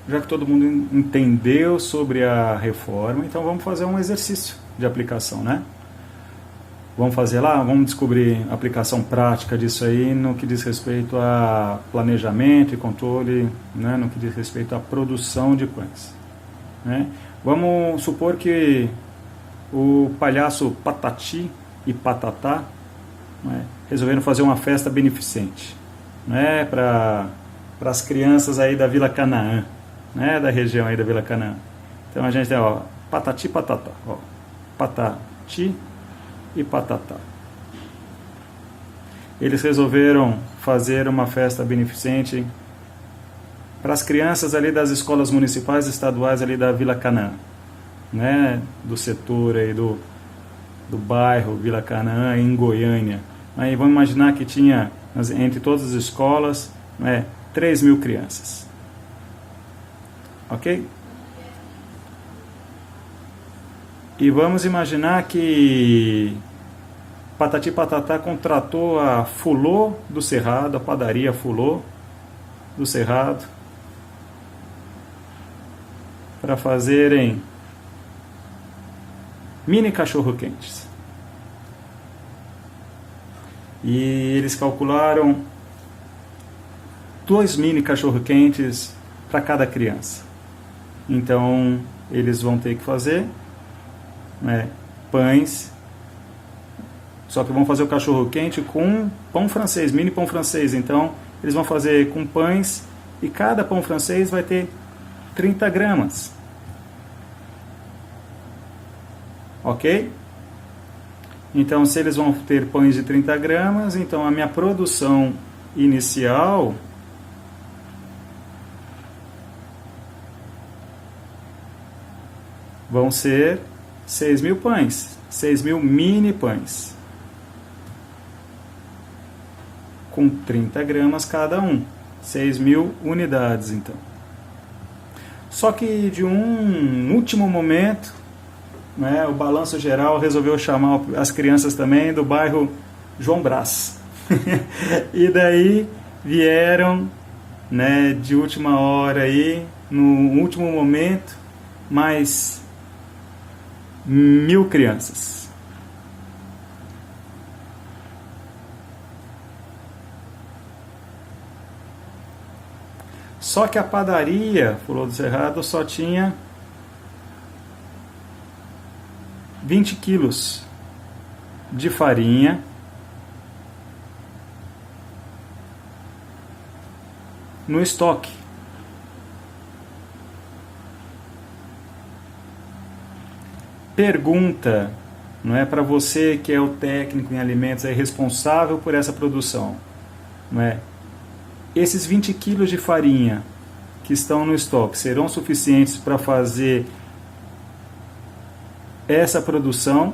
já que todo mundo entendeu sobre a reforma, então vamos fazer um exercício de aplicação, né? Vamos fazer lá, vamos descobrir a aplicação prática disso aí no que diz respeito a planejamento e controle, né? No que diz respeito à produção de pães, né? Vamos supor que o palhaço Patati e Patatá, né, resolveram fazer uma festa beneficente, né, para as crianças aí da Vila Canaã, né, da região aí da Vila Canaã. Então a gente tem, ó, Patati e Patatá, ó, Patati e Patatá. Eles resolveram fazer uma festa beneficente para as crianças ali das escolas municipais e estaduais ali da Vila Canaã, né, do setor aí do bairro Vila Canaã em Goiânia. Aí vamos imaginar que tinha entre todas as escolas, né, 3.000 crianças, ok? E vamos imaginar que Patati Patatá contratou a Fulô do Cerrado, a padaria Fulô do Cerrado, para fazerem mini cachorro-quentes. E eles calcularam 2 mini cachorro-quentes para cada criança. Então eles vão ter que fazer, né, pães, só que vão fazer o cachorro-quente com pão francês, mini pão francês. Então eles vão fazer com pães e cada pão francês vai ter 30 gramas. Ok? Então, se eles vão ter pães de 30 gramas, então a minha produção inicial vão ser 6.000 pães, 6.000 mini pães, com 30 gramas cada um, 6.000 unidades, então. Só que de um último momento, né, o Balanço Geral resolveu chamar as crianças também do bairro João Brás. E daí vieram, né, de última hora aí, no último momento, mais 1.000 crianças. Só que a padaria Fulô do Cerrado só tinha 20 quilos de farinha, no estoque. Pergunta, não é, para você que é o técnico em alimentos, é responsável por essa produção, não é? Esses 20 quilos de farinha que estão no estoque serão suficientes para fazer essa produção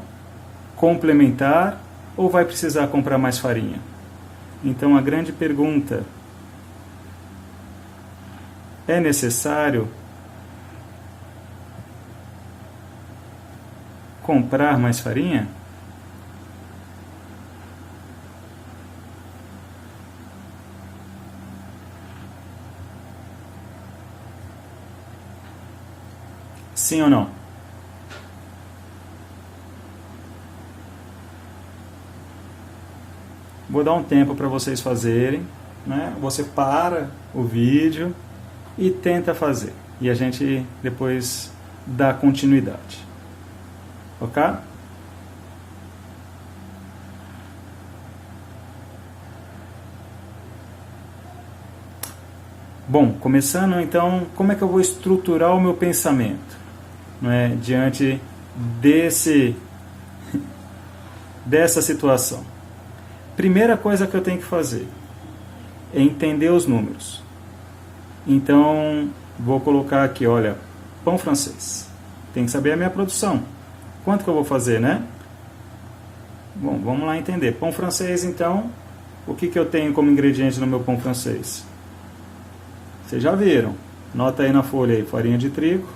complementar ou vai precisar comprar mais farinha? Então a grande pergunta: é necessário comprar mais farinha? Sim ou não? Vou dar um tempo para vocês fazerem, né? Você para o vídeo e tenta fazer. E a gente depois dá continuidade. Ok? Bom, começando então, como é que eu vou estruturar o meu pensamento, né, diante dessa situação? Primeira coisa que eu tenho que fazer é entender os números. Então, vou colocar aqui, olha, pão francês. Tem que saber a minha produção. Quanto que eu vou fazer, né? Bom, vamos lá entender. Pão francês, então, o que eu tenho como ingrediente no meu pão francês? Vocês já viram. Nota aí na folha aí, farinha de trigo.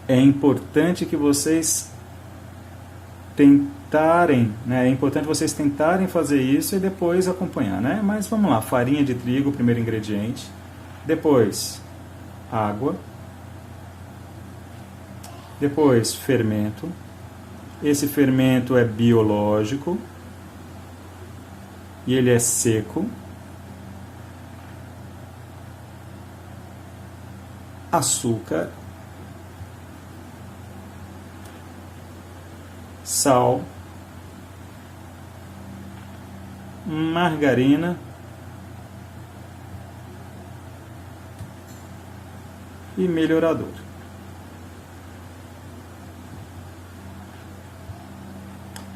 É importante que vocês tentarem, né? É importante vocês tentarem fazer isso e depois acompanhar, né? Mas vamos lá, farinha de trigo, primeiro ingrediente. Depois, água. Depois, fermento. Esse fermento é biológico e ele é seco. Açúcar, sal, margarina e melhorador.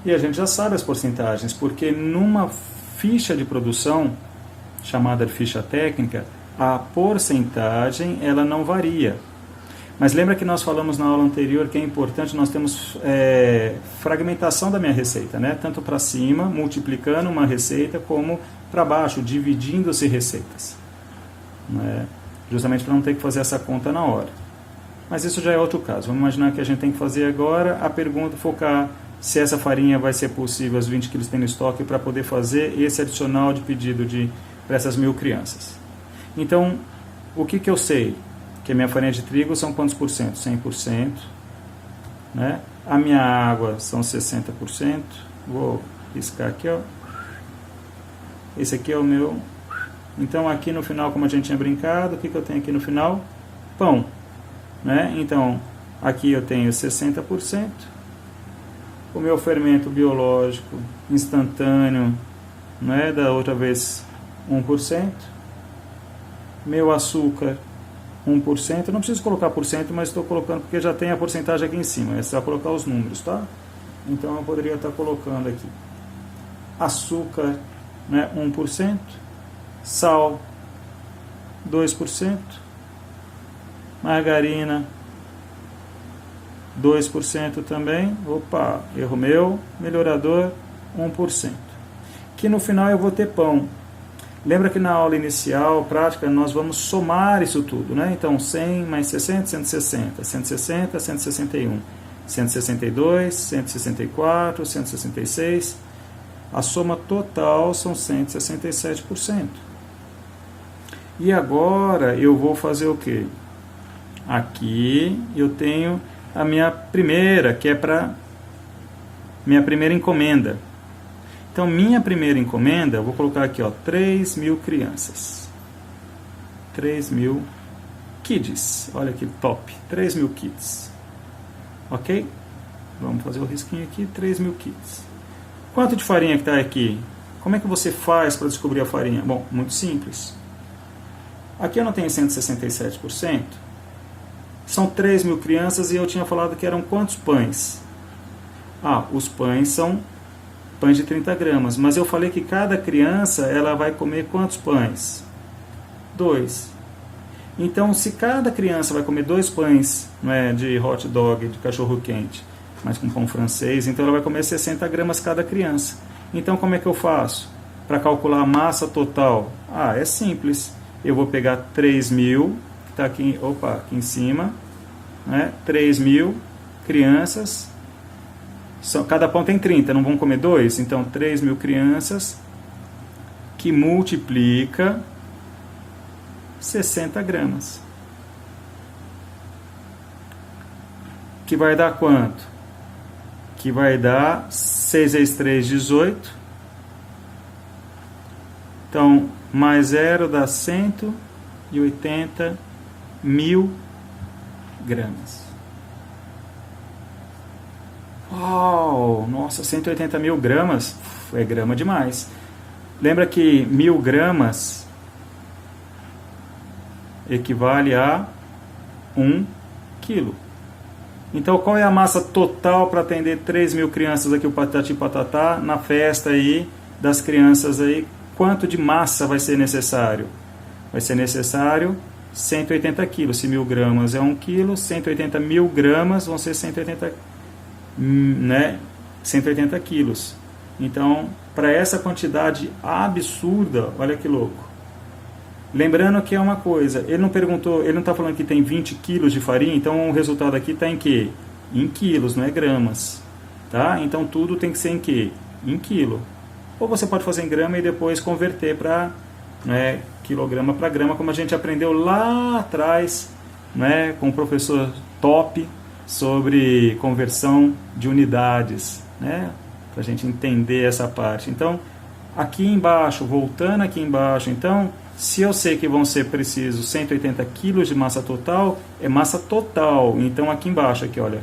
E a gente já sabe as porcentagens, porque numa ficha de produção, chamada de ficha técnica, a porcentagem ela não varia. Mas lembra que nós falamos na aula anterior que é importante nós temos fragmentação da minha receita, né? Tanto para cima, multiplicando uma receita, como para baixo, dividindo-se receitas. Né? Justamente para não ter que fazer essa conta na hora. Mas isso já é outro caso. Vamos imaginar que a gente tem que fazer agora a pergunta, focar se essa farinha vai ser possível, as 20 quilos tem no estoque, para poder fazer esse adicional de pedido para essas 1000 crianças. Então, o que eu sei? Que a minha farinha de trigo são quantos por cento? 100%. Né? A minha água são 60%. Vou riscar aqui, ó. Esse aqui é o meu. Então, aqui no final, como a gente tinha brincado, o que eu tenho aqui no final? Pão. Né? Então, aqui eu tenho 60%. O meu fermento biológico instantâneo, né? Da outra vez 1%. Meu açúcar 1%, eu não preciso colocar por cento, mas estou colocando porque já tem a porcentagem aqui em cima, é só colocar os números, tá? Então eu poderia estar colocando aqui açúcar, né, 1%, sal 2%, margarina 2% também, opa, erro meu, melhorador 1%. Que no final eu vou ter pão. Lembra que na aula inicial, prática, nós vamos somar isso tudo, né? Então, 100 mais 60, 160, 160, 161, 162, 164, 166. A soma total são 167%. E agora eu vou fazer o quê? Aqui eu tenho a minha primeira, que é para minha primeira encomenda. Então, minha primeira encomenda, eu vou colocar aqui, ó, 3.000 crianças. 3.000 kids. Olha que top. 3.000 kids. Ok? Vamos fazer o risquinho aqui, 3.000 kids. Quanto de farinha que está aqui? Como é que você faz para descobrir a farinha? Bom, muito simples. Aqui eu não tenho 167%. São 3.000 crianças e eu tinha falado que eram quantos pães? Ah, os pães são pães de 30 gramas. Mas eu falei que cada criança ela vai comer quantos pães? 2. Então, se cada criança vai comer 2 pães, não é, de hot dog, de cachorro quente, mas com pão francês, então ela vai comer 60 gramas cada criança. Então, como é que eu faço para calcular a massa total? Ah, é simples. Eu vou pegar 3.000, que está aqui, aqui em cima, né? 3.000 crianças. Cada pão tem 30, não vão comer 2? Então, 3.000 crianças que multiplica 60 gramas. Que vai dar quanto? Que vai dar 6 vezes 3, 18. Então, mais 0 dá 180.000 gramas. Uau, nossa, 180.000 gramas é grama demais. Lembra que 1.000 gramas equivale a 1 quilo. Então, qual é a massa total para atender 3.000 crianças aqui, o Patati Patatá, na festa aí das crianças aí? Quanto de massa vai ser necessário? Vai ser necessário 180 quilos. Se 1.000 gramas é 1 quilo, 180.000 gramas vão ser 180 quilos. Então, para essa quantidade absurda, olha que louco. Lembrando que é uma coisa, ele não perguntou, ele não está falando que tem 20 quilos de farinha, então o resultado aqui está em quê? Em quilos, não é gramas. tá? Então tudo tem que ser em quê? Em quilo. Ou você pode fazer em grama e depois converter para, né, quilograma para grama, como a gente aprendeu lá atrás, né, com o professor top sobre conversão de unidades, né, para a gente entender essa parte. Então, aqui embaixo, voltando aqui embaixo, então, se eu sei que vão ser precisos 180 kg de massa total, é massa total. Então, aqui embaixo, aqui, olha,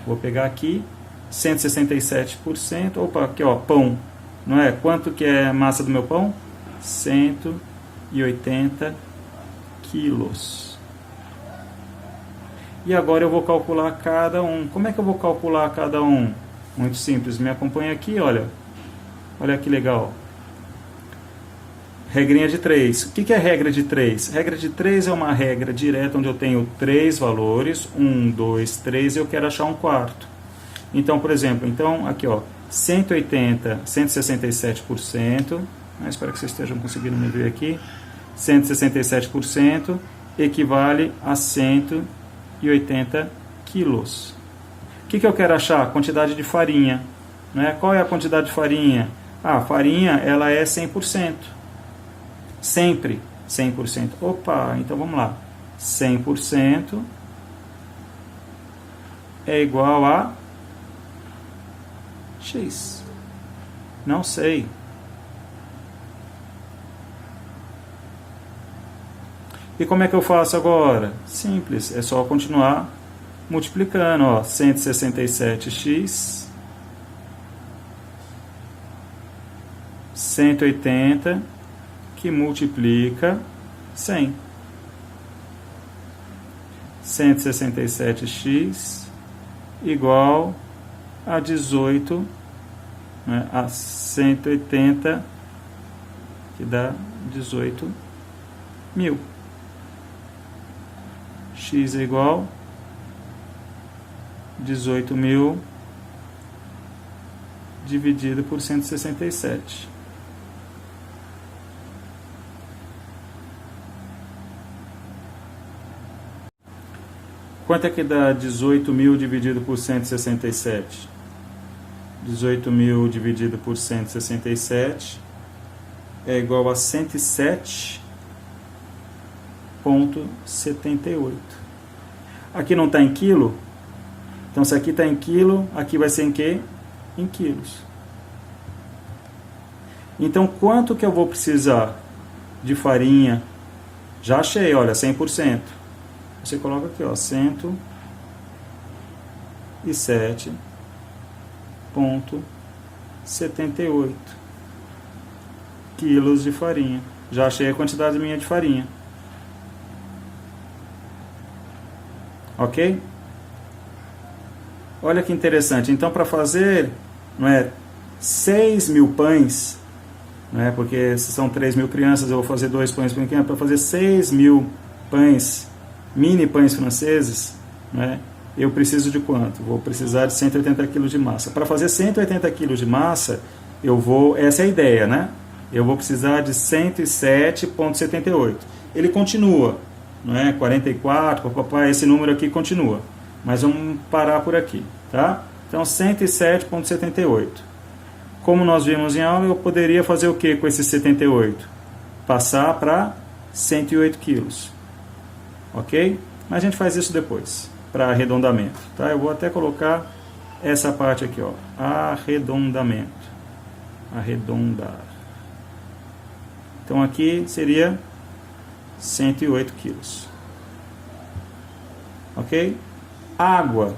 vou pegar aqui, 167%, opa, aqui, ó, pão, não é? Quanto que é a massa do meu pão? 180 quilos. E agora eu vou calcular cada um. Como é que eu vou calcular cada um? Muito simples, me acompanha aqui, olha. Olha que legal. Regrinha de 3. O que é regra de 3? Regra de 3 é uma regra direta onde eu tenho 3 valores, 1, 2, 3, e eu quero achar um quarto. Então, por exemplo, então aqui, ó, 180, 167%, espero que vocês estejam conseguindo me ver aqui, 167% equivale a 180 quilos. O que eu quero achar? Quantidade de farinha, né? Qual é a quantidade de farinha? A farinha, ela é 100%. Sempre 100%. Opa, então vamos lá. 100% é igual a X. Não sei. E como é que eu faço agora? Simples, é só continuar multiplicando, ó, 167x 180 que multiplica 100. 167x igual a 18, né, a 180, que dá 18 mil. X é igual a 18 mil dividido por 167. Quanto é que dá 18 mil dividido por 167? 18 mil dividido por 167 é igual a 107,78. Aqui não está em quilo? Então, se aqui está em quilo, aqui vai ser em quê? Em quilos. Então, quanto que eu vou precisar de farinha? Já achei, olha, 100%. Você coloca aqui, ó, 107,78 quilos de farinha. Já achei a quantidade minha de farinha. Ok? Olha que interessante. Então, para fazer, não é, 6 mil pães, não é, porque se são 3 mil crianças, eu vou fazer 2 pães pequenos. Para fazer 6 mil pães, mini pães franceses, né, eu preciso de quanto? Vou precisar de 180 kg de massa. Para fazer 180 kg de massa, essa é a ideia, né? Eu vou precisar de 107,78. Ele continua, não é? 44, papai, esse número aqui continua. Mas vamos parar por aqui, tá? Então, 107,78. Como nós vimos em aula, eu poderia fazer o que com esses 78? Passar para 108 quilos. Ok? Mas a gente faz isso depois, para arredondamento. Tá? Eu vou até colocar essa parte aqui, ó, arredondamento. Arredondar. Então aqui seria 108 quilos. Ok? Água.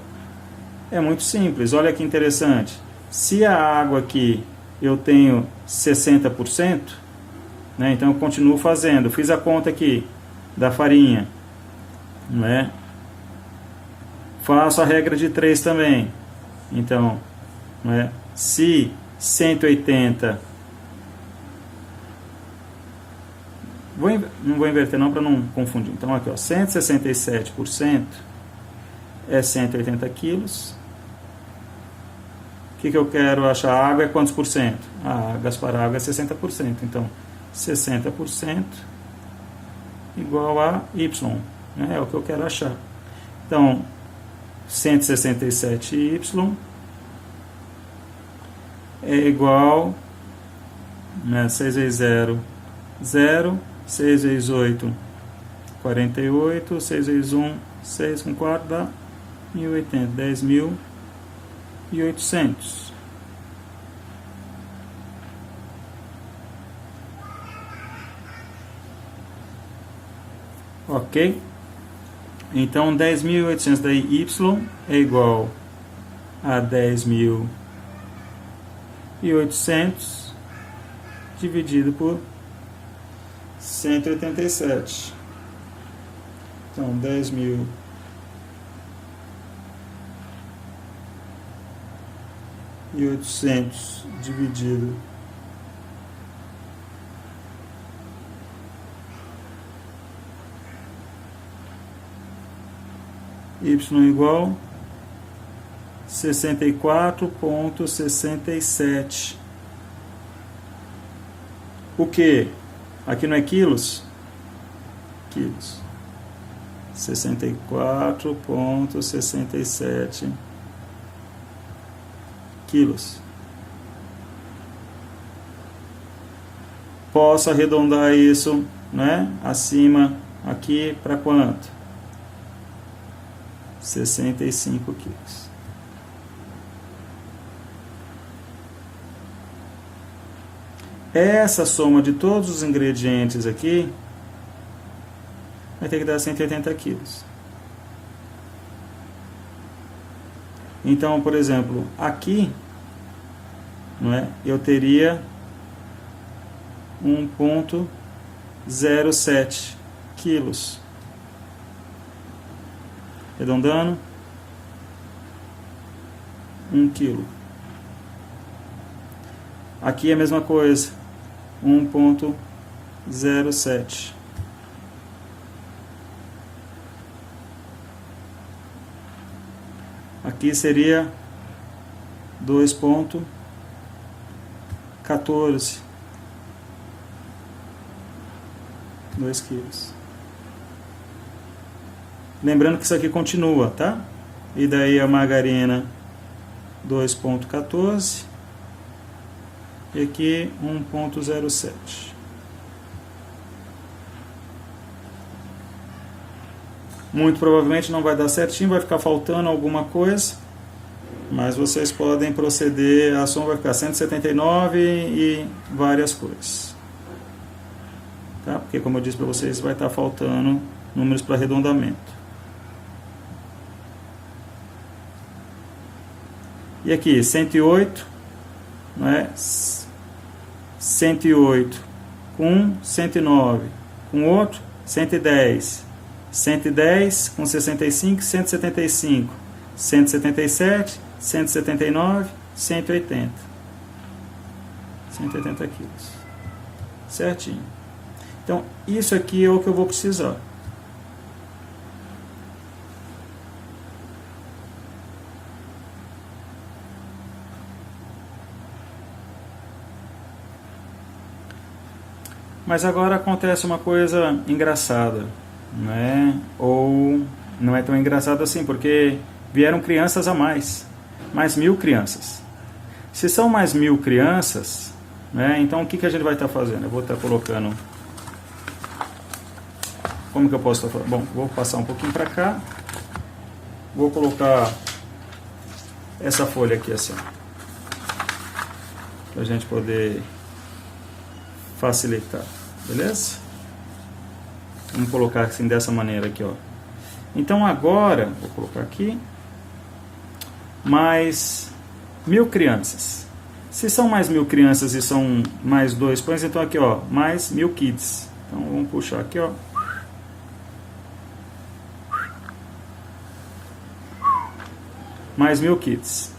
É muito simples, olha que interessante. Se a água aqui eu tenho 60%, né, então eu continuo fazendo. Fiz a conta aqui da farinha. Não é? Faço a regra de 3 também. Então, não é? Se 180, não vou inverter não para não confundir. Então aqui, ó, 167% é 180 quilos. O que eu quero achar? A água é quantos por cento? Gaspar água é 60%. Então 60% igual a Y. É o que eu quero achar. Então, 167y é igual, né, 6 vezes 0, 0, 6 vezes 8, 48, 6 vezes 1, 6 com 4 dá 1080, 10.800. Ok? Então 10.800 daí y é igual a 10.800 dividido por 187. Então 10.800 dividido y igual 64,67. O que? Aqui não é quilos? Quilos. 64,67 quilos. Posso arredondar isso, né? Acima aqui para quanto? 65 quilos. Essa soma de todos os ingredientes aqui vai ter que dar 180 quilos. Então, por exemplo, aqui, não é, eu teria 1,07 quilos. Arredondando, 1 quilo. Aqui é a mesma coisa, 1,07. Aqui seria 2,14. 2 quilos. Lembrando que isso aqui continua, tá? E daí a margarina 2,14 e aqui 1,07. Muito provavelmente não vai dar certinho, vai ficar faltando alguma coisa, mas vocês podem proceder, a soma vai ficar 179 e várias coisas, tá? Porque como eu disse para vocês, vai estar faltando números para arredondamento. E aqui, 108, né? 108 com um, 109 com outro, 110. 110 com 65, 175. 177, 179, 180. 180 quilos. Certinho. Então, isso aqui é o que eu vou precisar. Mas agora acontece uma coisa engraçada, né? Ou não é tão engraçado assim, porque vieram crianças a mais 1.000 crianças. Se são mais 1.000 crianças, né? Então o que a gente vai estar fazendo? Eu vou estar colocando. Como que eu posso estar fazendo? Bom, vou passar um pouquinho para cá. Vou colocar essa folha aqui assim, para a gente poder facilitar, beleza? Vamos colocar assim dessa maneira aqui, ó. Então agora vou colocar aqui mais 1.000 crianças. Se são mais 1.000 crianças e são mais 2 pães, então aqui, ó, mais 1.000 kids. Então vamos puxar aqui, ó. Mais 1.000 kids.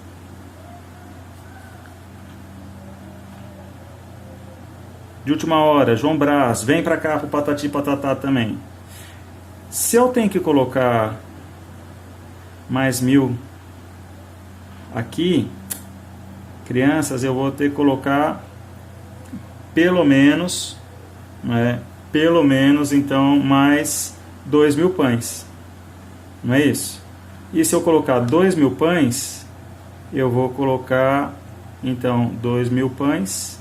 De última hora, João Brás, vem pra cá pro Patati Patatá também. Se eu tenho que colocar mais 1.000 aqui, crianças, eu vou ter que colocar pelo menos, né, pelo menos, então, mais 2.000 pães. Não é isso? E se eu colocar 2.000 pães, eu vou colocar Então, 2.000 pães,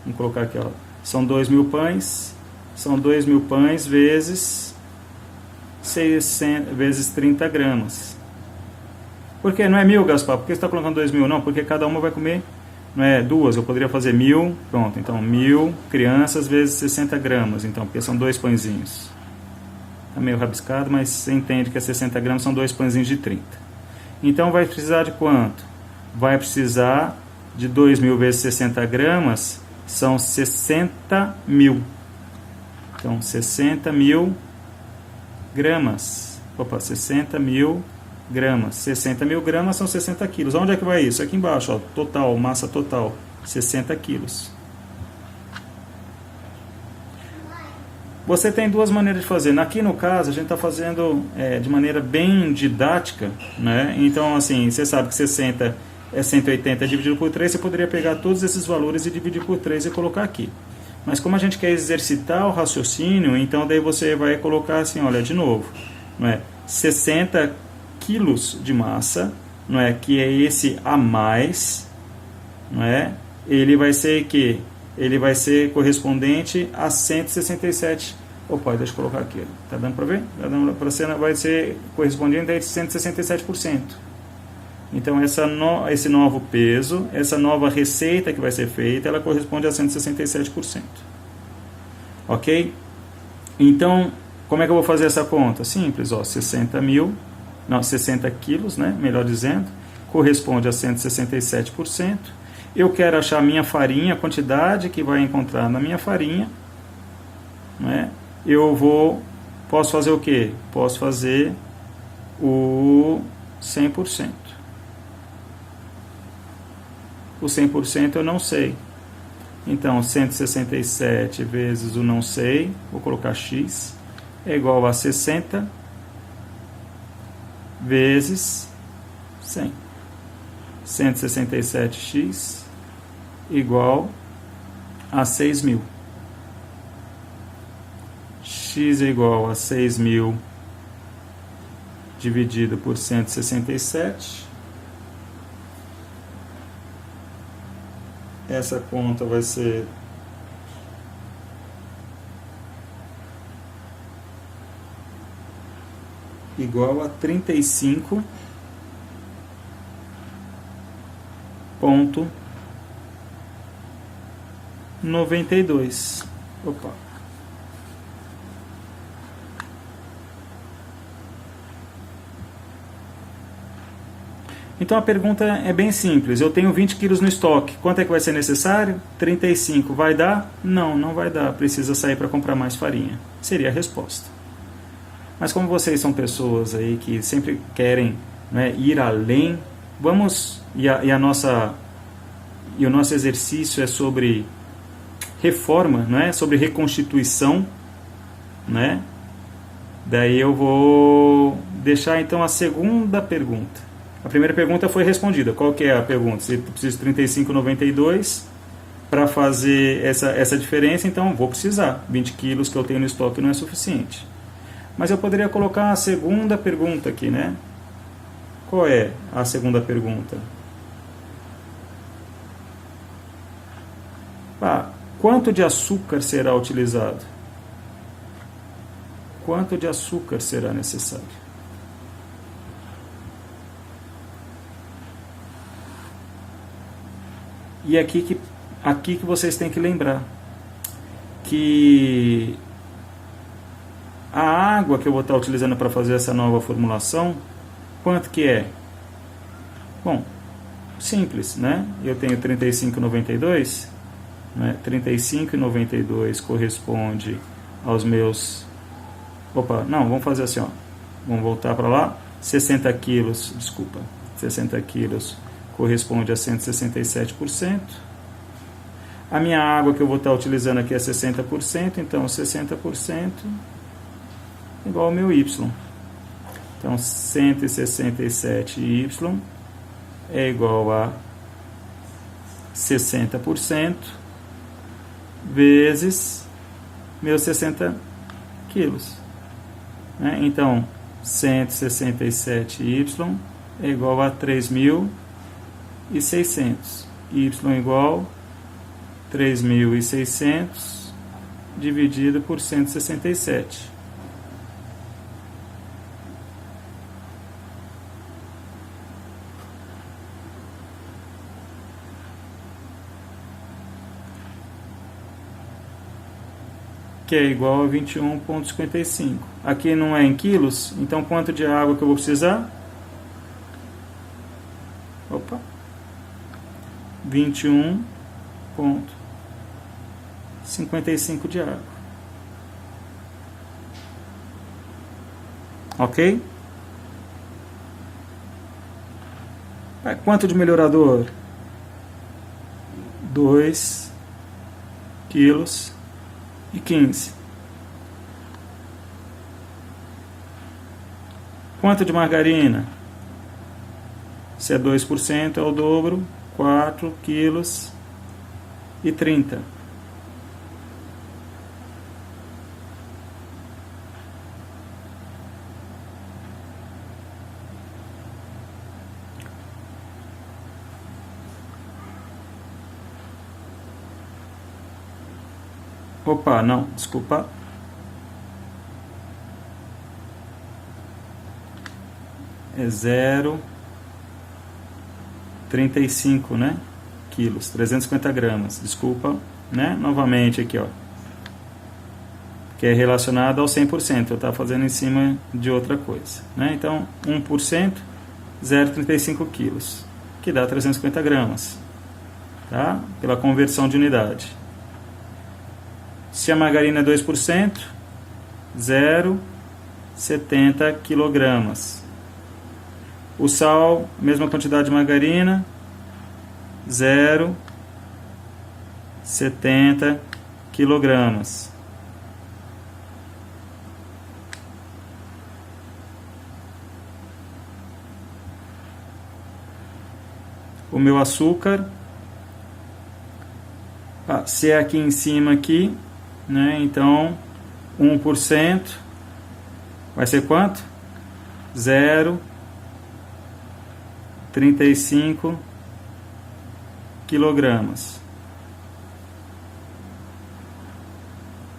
vamos colocar aqui, ó, são 2.000 pães, são 2.000 pães vezes 30 gramas. Por que não é 1.000, Gaspar? Por que você está colocando 2.000? Não, porque cada uma vai comer, não é duas, eu poderia fazer 1.000, pronto, então 1.000 crianças vezes 60 gramas, então, porque são 2 pãezinhos. Está meio rabiscado, mas você entende que é 60 gramas, são 2 pãezinhos de 30. Então vai precisar de quanto? Vai precisar de 2.000 vezes 60 gramas, são 60.000. Então, 60.000 gramas. Opa, 60.000 gramas. 60.000 gramas são 60 quilos. Onde é que vai isso? Aqui embaixo, ó, total, massa total, 60 quilos. Você tem duas maneiras de fazer. Aqui no caso, a gente está fazendo de maneira bem didática, né? Então, assim, você sabe que 60 é 180 dividido por 3, você poderia pegar todos esses valores e dividir por 3 e colocar aqui. Mas como a gente quer exercitar o raciocínio, então daí você vai colocar assim, olha, de novo, não é? 60 quilos de massa, não é? Que é esse a mais, não é? Ele vai ser que ele vai ser correspondente a 167. Opa, deixa eu colocar aqui. Tá dando para ver? Tá dando para ser, vai ser correspondente a 167%. Então esse novo peso, essa nova receita que vai ser feita, ela corresponde a 167%. Ok? Então, como é que eu vou fazer essa conta? Simples, ó, 60 quilos, né? Melhor dizendo, corresponde a 167%. Eu quero achar a minha farinha, a quantidade que vai encontrar na minha farinha, né? Posso fazer o quê? Posso fazer o 100%. O 100% eu não sei. Então, 167 vezes o não sei, vou colocar x, é igual a 60 vezes 100. 167x igual a 6.000. X é igual a 6.000 dividido por 167. Essa conta vai ser igual a 35,92. Opa. Então a pergunta é bem simples. Eu tenho 20 quilos no estoque. Quanto é que vai ser necessário? 35. Vai dar? Não, não vai dar. Precisa sair para comprar mais farinha. Seria a resposta. Mas como vocês são pessoas aí que sempre querem, né, ir além, vamos... E o nosso exercício é sobre reforma, né? Sobre reconstituição, né? Daí eu vou deixar então a segunda pergunta. A primeira pergunta foi respondida. Qual que é a pergunta? Se eu preciso de 35,92 para fazer essa diferença, então vou precisar. 20 quilos que eu tenho no estoque não é suficiente. Mas eu poderia colocar a segunda pergunta aqui, né? Qual é a segunda pergunta? Quanto de açúcar será utilizado? Quanto de açúcar será necessário? E aqui que vocês têm que lembrar que a água que eu vou estar utilizando para fazer essa nova formulação, quanto que é? Bom, simples, né? Eu tenho 35,92, né? 35,92 corresponde aos meus... Opa, não, vamos fazer assim, ó. Vamos voltar para lá. 60 quilos, desculpa, 60 quilos corresponde a 167%. A minha água que eu vou estar utilizando aqui é 60%, então 60% igual ao meu Y. Então 167Y é igual a 60% vezes meus 60 quilos. Né? Então 167Y é igual a 3.600. y igual 3.600 dividido por 167. Que é igual a 21,55. Aqui não é em quilos, então quanto de água que eu vou precisar? Opa! 21,55 de água. Ok? Quanto de melhorador? 2 quilos e 15. Quanto de margarina? Se é 2%, é o dobro, 4 quilos e 30. Opa, não, desculpa. É 0,35, né? Quilos, 350 gramas. Desculpa, né? Novamente aqui, ó. Que é relacionado ao 100%. Eu estava fazendo em cima de outra coisa, né? Então, 1%, 0,35 quilos, que dá 350 gramas, tá? Pela conversão de unidade. Se a margarina é 2%, 0,70 kg. O sal, mesma quantidade de margarina, 0,70 kg. O meu açúcar, se é aqui em cima aqui, né? Então 1% vai ser quanto? 0,35 kg.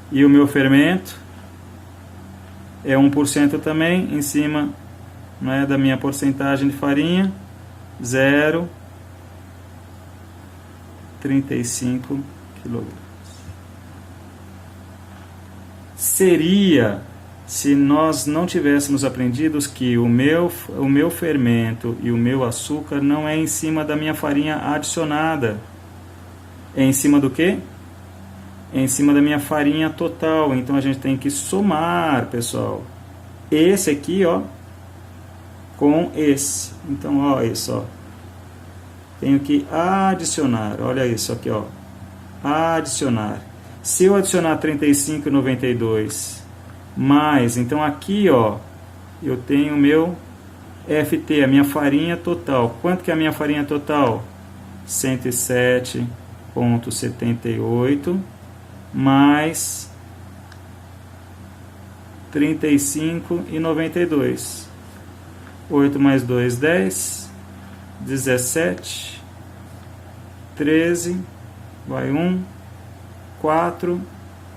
E o meu fermento é 1% também, em cima, né, da minha porcentagem de farinha, 0,35 kg. Seria, se nós não tivéssemos aprendido que o meu fermento e o meu açúcar não é em cima da minha farinha adicionada. É em cima do quê? É em cima da minha farinha total. Então a gente tem que somar, pessoal. Esse aqui, ó, com esse. Então, ó, isso, ó. Tenho que adicionar. Olha isso aqui, ó. Adicionar. Se eu adicionar 35,92 mais, então aqui, ó, eu tenho o meu FT, a minha farinha total. Quanto que é a minha farinha total? 107,78 mais 35,92. 8 mais 2, 10. 17. 13. Vai 1. 4,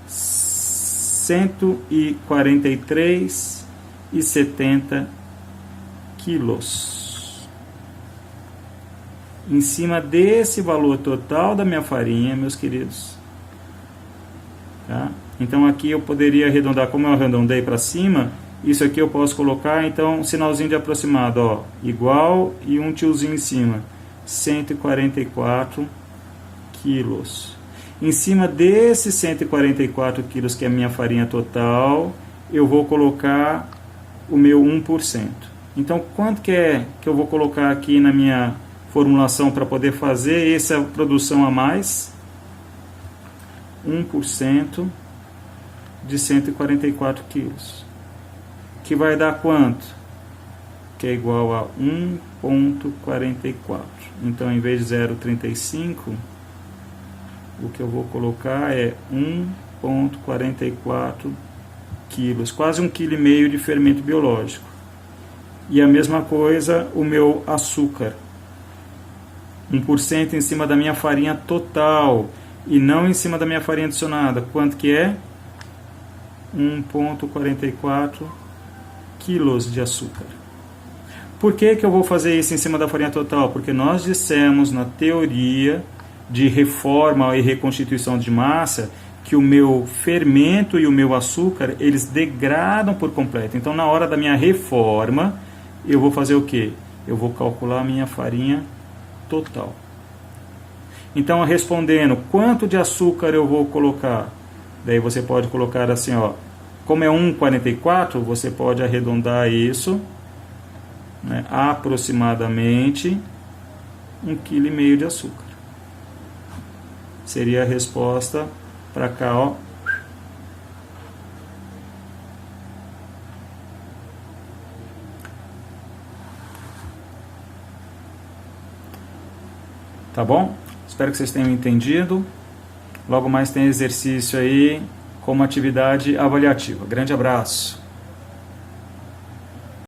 143,70 quilos. Em cima desse valor total da minha farinha, meus queridos. Tá? Então aqui eu poderia arredondar, como eu arredondei para cima, isso aqui eu posso colocar, então, um sinalzinho de aproximado, ó, igual e um tiozinho em cima. 144 quilos. Em cima desses 144 quilos, que é a minha farinha total, eu vou colocar o meu 1%. Então, quanto que é que eu vou colocar aqui na minha formulação para poder fazer essa produção a mais? 1% de 144 quilos. Que vai dar quanto? Que é igual a 1,44. Então, em vez de 0,35... o que eu vou colocar é 1,44 quilos, quase 1,5 kg de fermento biológico. E a mesma coisa o meu açúcar. 1% em cima da minha farinha total e não em cima da minha farinha adicionada. Quanto que é? 1,44 quilos de açúcar. Por que eu vou fazer isso em cima da farinha total? Porque nós dissemos na teoria de reforma e reconstituição de massa que o meu fermento e o meu açúcar, eles degradam por completo. Então, na hora da minha reforma, eu vou fazer o quê? Eu vou calcular a minha farinha total. Então, respondendo, quanto de açúcar eu vou colocar? Daí você pode colocar assim, ó, como é 1,44, você pode arredondar isso, né, aproximadamente 1,5 kg de açúcar. Seria a resposta para cá, ó. Tá bom? Espero que vocês tenham entendido. Logo mais tem exercício aí como atividade avaliativa. Grande abraço.